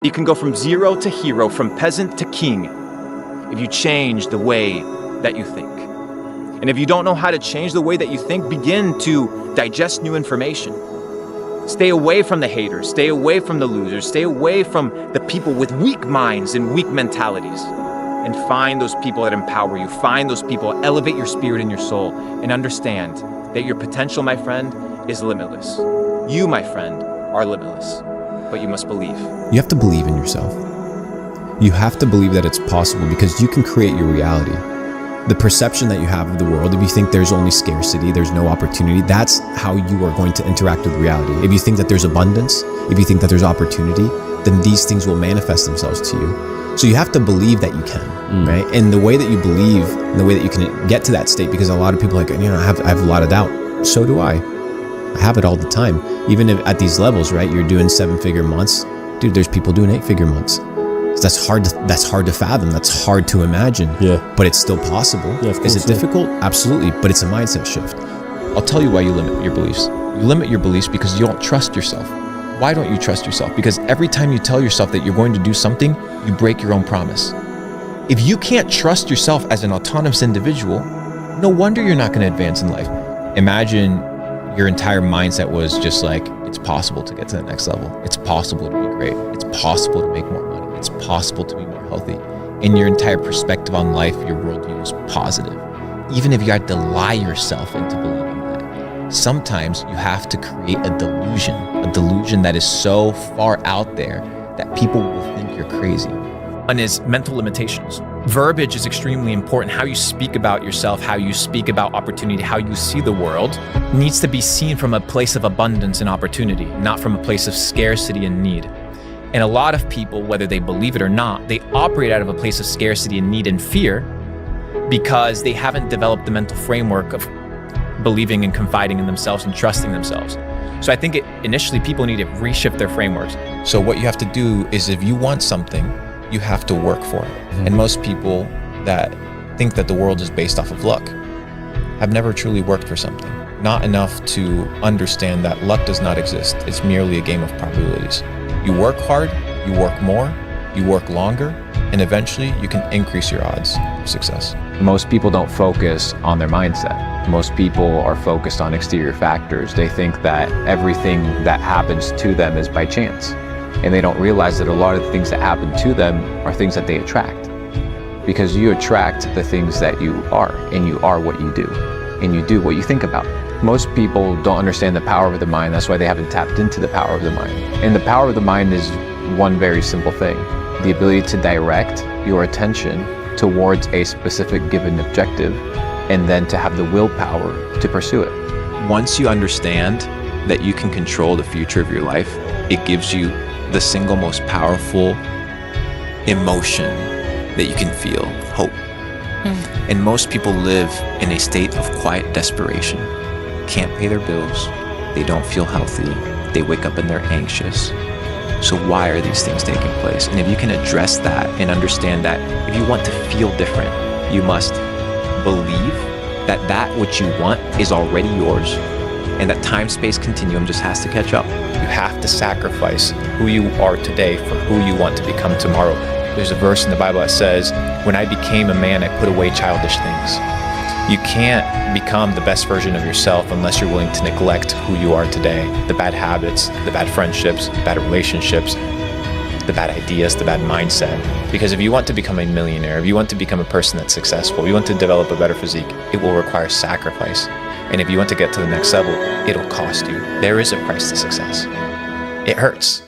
You can go from zero to hero, from peasant to king, if you change the way that you think. And if you don't know how to change the way that you think, begin to digest new information. Stay away from the haters, stay away from the losers, stay away from the people with weak minds and weak mentalities. And find those people that empower you. Find those people that elevate your spirit and your soul. And understand that your potential, my friend, is limitless. You, my friend, are limitless. But you must believe. You have to believe in yourself. You have to believe that it's possible, because you can create your reality. The perception that you have of the world, if you think there's only scarcity, there's no opportunity, that's how you are going to interact with reality. If you think that there's abundance, if you think that there's opportunity, then these things will manifest themselves to you. So you have to believe that you can, right? And the way that you believe, and the way that you can get to that state, because a lot of people are like, I have a lot of doubt. So do I. I have it all the time. Even if at these levels, right? You're doing 7-figure months. Dude, there's people doing 8-figure months. That's hard to fathom. That's hard to imagine. Yeah. But it's still possible. Yeah, of course, Is it difficult? Absolutely. But it's a mindset shift. I'll tell you why you limit your beliefs. You limit your beliefs because you don't trust yourself. Why don't you trust yourself? Because every time you tell yourself that you're going to do something, you break your own promise. If you can't trust yourself as an autonomous individual, no wonder you're not going to advance in life. Imagine your entire mindset was just like, it's possible to get to the next level. It's possible to be great. It's possible to make more money. It's possible to be more healthy. And your entire perspective on life, your worldview is positive. Even if you had to lie yourself into believing that, sometimes you have to create a delusion that is so far out there that people will think you're crazy. One is mental limitations. Verbiage is extremely important. How you speak about yourself, how you speak about opportunity, how you see the world needs to be seen from a place of abundance and opportunity, not from a place of scarcity and need. And a lot of people, whether they believe it or not, they operate out of a place of scarcity and need and fear because they haven't developed the mental framework of believing and confiding in themselves and trusting themselves. So I think initially people need to reshift their frameworks. So what you have to do is, if you want something, you have to work for it. And most people that think that the world is based off of luck have never truly worked for something. Not enough to understand that luck does not exist. It's merely a game of probabilities. You work hard, you work more, you work longer, and eventually you can increase your odds of success. Most people don't focus on their mindset. Most people are focused on exterior factors. They think that everything that happens to them is by chance. And they don't realize that a lot of the things that happen to them are things that they attract. Because you attract the things that you are, and you are what you do, and you do what you think about. Most people don't understand the power of the mind. That's why they haven't tapped into the power of the mind. And the power of the mind is one very simple thing: the ability to direct your attention towards a specific given objective, and then to have the willpower to pursue it. Once you understand that you can control the future of your life, it gives you the single most powerful emotion that you can feel: hope. And most people live in a state of quiet desperation. Can't pay their bills, they don't feel healthy, they wake up and they're anxious. So why are these things taking place? And if you can address that and understand that if you want to feel different, you must believe that which you want is already yours, and that time-space continuum just has to catch up. You have to sacrifice who you are today for who you want to become tomorrow. There's a verse in the Bible that says, when I became a man, I put away childish things. You can't become the best version of yourself unless you're willing to neglect who you are today. The bad habits, the bad friendships, the bad relationships, the bad ideas, the bad mindset. Because if you want to become a millionaire, if you want to become a person that's successful, if you want to develop a better physique, it will require sacrifice. And if you want to get to the next level, it'll cost you. There is a price to success. It hurts.